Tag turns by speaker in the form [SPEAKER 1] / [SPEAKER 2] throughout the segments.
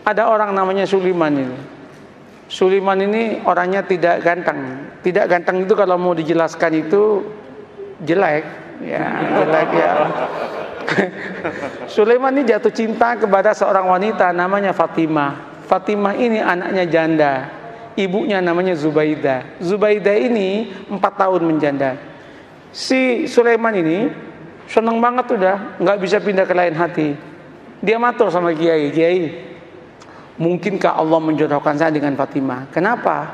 [SPEAKER 1] Ada orang namanya Sulaiman ini. Sulaiman ini orangnya tidak ganteng. Tidak ganteng itu kalau mau dijelaskan itu jelek, ya jelek ya. Sulaiman ini jatuh cinta kepada seorang wanita namanya Fatimah. Fatimah ini anaknya janda. Ibunya namanya Zubaidah. Zubaidah ini 4 tahun menjanda. Si Sulaiman ini seneng banget udah, nggak bisa pindah ke lain hati. Dia matur sama Kiai, Kiai, mungkinkah Allah menjodohkan saya dengan Fatimah? Kenapa?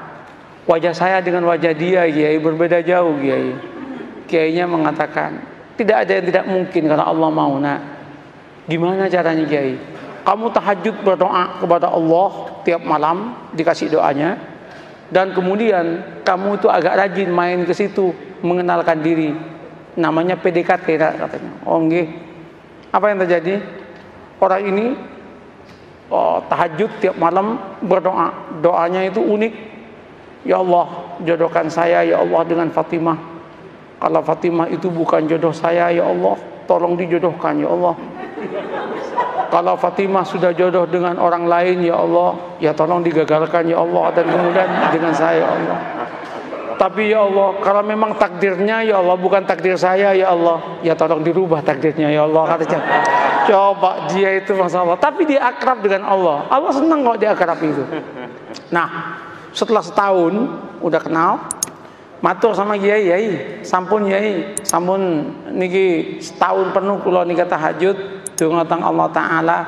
[SPEAKER 1] Wajah saya dengan wajah dia, Kiai, berbeda jauh, Kiai. Kiainya mengatakan, tidak ada yang tidak mungkin kalau Allah mau, nak. Gimana caranya, Kiai? Kamu tahajud berdoa kepada Allah tiap malam, dikasih doanya, dan kemudian kamu itu agak rajin main ke situ, mengenalkan diri. Namanya PDKT, katanya. Oh, nggih. Apa yang terjadi? Orang ini tahajud tiap malam berdoa. Doanya itu unik. Ya Allah, jodohkan saya ya Allah dengan Fatimah. Kalau Fatimah itu bukan jodoh saya, ya Allah, tolong dijodohkan ya Allah. Kalau Fatimah sudah jodoh dengan orang lain, ya Allah, ya tolong digagalkan ya Allah, dan kemudian dengan saya ya Allah. Tapi ya Allah, kalau memang takdirnya ya Allah bukan takdir saya ya Allah, ya tolong dirubah takdirnya ya Allah, katanya. Coba dia itu Masya Allah, tapi dia akrab dengan Allah. Allah senang kok dia akrab itu. Nah, setelah setahun udah kenal, matur sama Kiai, Kiai, sampun Kiai, sampun niki setahun penuh kula nika tahajud donga teng Allah taala.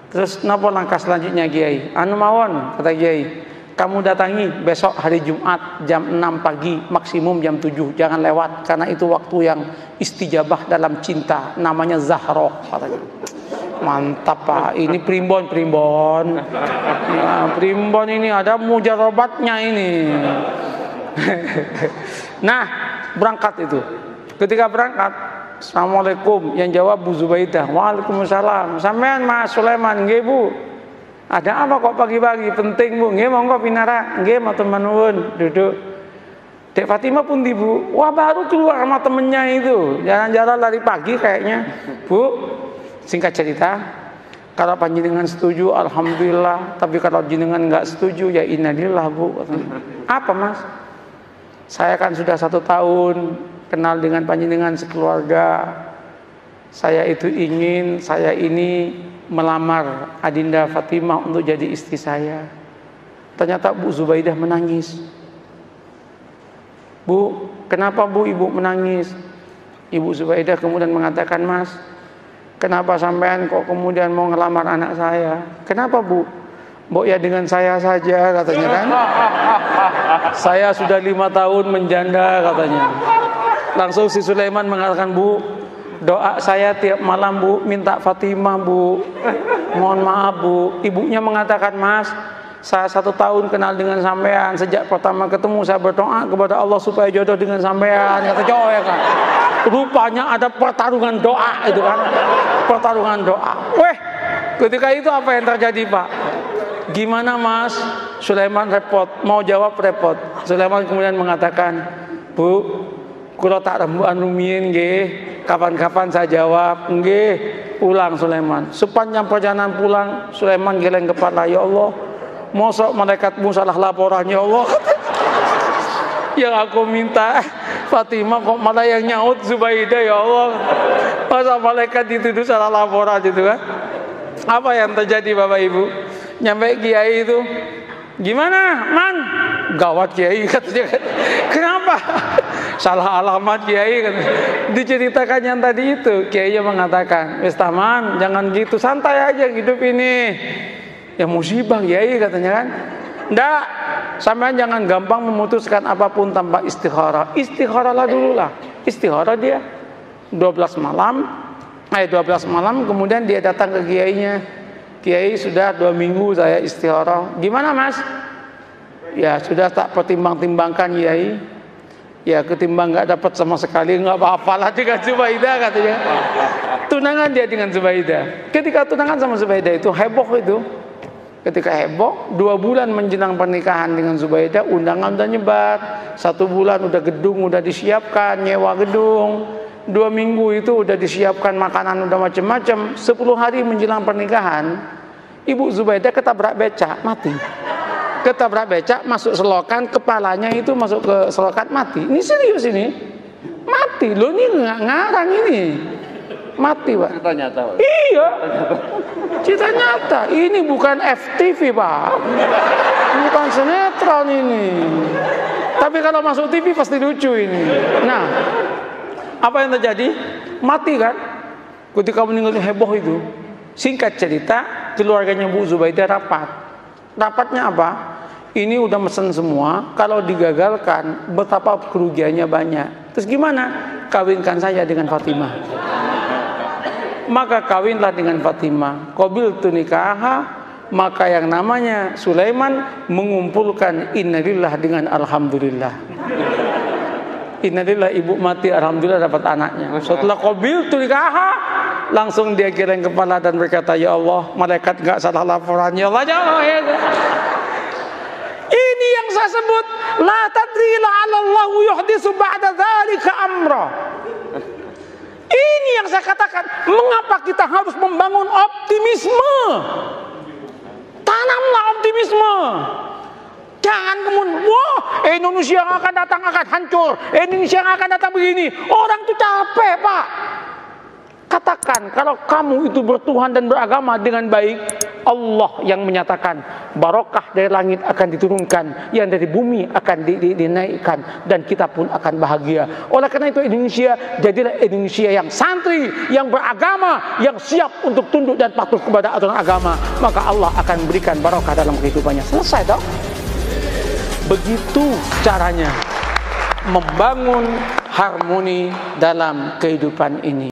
[SPEAKER 1] Terus napa langkah selanjutnya, Kiai? Anu mawon, kata Kiai, kamu datangi besok hari Jumat jam 6 pagi, maksimum jam 7, jangan lewat karena itu waktu yang istijabah dalam cinta, namanya Zahra, katanya. Mantap Pak, ini primbon. Ya, primbon ini ada mujarobatnya ini. Nah, berangkat itu. Ketika berangkat, Assalamualaikum, yang jawab Bu Zubaidah. Waalaikumsalam. Sampean Mas Sulaiman, nggih Bu. Ada apa kok pagi-pagi? Penting Bu. Nggih monggo pinara. Nggih matur nuwun, duduk. Dek Fatimah pun di Bu. Wah, baru keluar sama temennya itu. Jalan-jalan lari pagi kayaknya. Bu, singkat cerita, kalau panjenengan setuju alhamdulillah, tapi kalau jenengan nggak setuju ya innalillah Bu. Apa Mas? Saya kan sudah 1 tahun kenal dengan panjenengan sekeluarga. Saya itu ingin saya ini melamar Adinda Fatimah untuk jadi istri saya. Ternyata Bu Zubaidah menangis. Bu, kenapa Bu ibu menangis? Ibu Zubaidah kemudian mengatakan, Mas, kenapa sampean kok kemudian mau ngelamar anak saya? Kenapa Bu? Mbok ya dengan saya saja, katanya kan. Saya sudah 5 tahun menjanda, katanya. Langsung si Sulaiman mengatakan, Bu, doa saya tiap malam Bu minta Fatimah Bu. Mohon maaf Bu. Ibunya mengatakan, Mas, saya 1 tahun kenal dengan sampean. Sejak pertama ketemu saya berdoa kepada Allah supaya jodoh dengan sampean. Kata cowok ya kan. Rupanya ada pertarungan doa itu kan. Pertarungan doa. Weh, ketika itu apa yang terjadi Pak? Gimana Mas? Sulaiman repot, mau jawab repot. Sulaiman kemudian mengatakan, Bu, kula tak rembukan rumiyin nggih, kapan-kapan saya jawab. Nggih, pulang Sulaiman. Sepanjang perjalanan pulang, Sulaiman geleng kepala, ya Allah, mosok malaikatmu salah laporan ya Allah. Yang aku minta Fatimah kok malah yang nyaut Zubaidah ya Allah. Masa malaikat dituduh salah laporan gitu kan? Apa yang terjadi Bapak Ibu? Nyampe Kiai itu, gimana Man? Gawat Kiai katanya. Kenapa? Salah alamat Kiai katanya. Diceritakan yang tadi itu, Kiai mengatakan, wis taman, jangan gitu, santai aja hidup ini. Ya musibah Kiai katanya kan. Nggak, sampean jangan gampang memutuskan apapun tanpa istikharah. Istikharahlah dulu lah. Istikharah dia 12 malam kemudian dia datang ke kiainya. Kiai, sudah 2 minggu saya istikharah. Gimana Mas? Ya sudah tak pertimbang-timbangkan Kiai. Ya ketimbang nggak dapat sama sekali nggak apa-apalah dengan Zubaidah katanya. Tunangan dia dengan Zubaidah. Ketika tunangan sama Zubaidah itu heboh itu. Ketika heboh, 2 bulan menjelang pernikahan dengan Zubaidah, undangan udah nyebar. 1 bulan udah gedung udah disiapkan, nyewa gedung. 2 minggu itu udah disiapkan makanan udah macam-macam. 10 hari menjelang pernikahan, Ibu Zubaidah ketabrak becak, mati. Ketabrak becak, masuk selokan, kepalanya itu masuk ke selokan, mati. Ini serius ini, mati. Loh ini nggak ngarang ini, mati Pak.
[SPEAKER 2] Cerita nyata Pak.
[SPEAKER 1] Iya, cerita nyata. Ini bukan FTV Pak, bukan sinetron ini. Tapi kalau masuk TV pasti lucu ini. Nah, apa yang terjadi? Mati kan? Ketika meninggalnya heboh itu. Singkat cerita, keluarganya Bu Zubaidah rapat. Rapatnya apa? Ini udah mesen semua. Kalau digagalkan, betapa kerugiannya banyak. Terus gimana? Kawinkan saya dengan Fatimah. Maka kawinlah dengan Fatimah. Qabiltu nikaha. Maka yang namanya Sulaiman mengumpulkan innalillah dengan alhamdulillah. Innalillah, ibu mati, alhamdulillah dapat anaknya. Setelah qabiltu nikaha, langsung dia geleng kepala dan berkata, ya Allah, malaikat enggak salah laporan, ya Allah, ya Allah, ya Allah. Ini yang saya sebut la tadri la'allallahu yuhdisu ba'da dzalika amra. Ini yang saya katakan, mengapa kita harus membangun optimisme? Tanamlah optimisme. Jangan kemudian, wah Indonesia yang akan datang akan hancur, Indonesia yang akan datang begini. Orang itu capek Pak. Katakan kalau kamu itu bertuhan dan beragama dengan baik, Allah yang menyatakan barokah dari langit akan diturunkan, yang dari bumi akan dinaikkan, dan kita pun akan bahagia. Oleh karena itu Indonesia jadilah Indonesia yang santri, yang beragama, yang siap untuk tunduk dan patuh kepada aturan agama. Maka Allah akan berikan barokah dalam kehidupannya. Selesai dong. Begitu caranya membangun harmoni dalam kehidupan ini.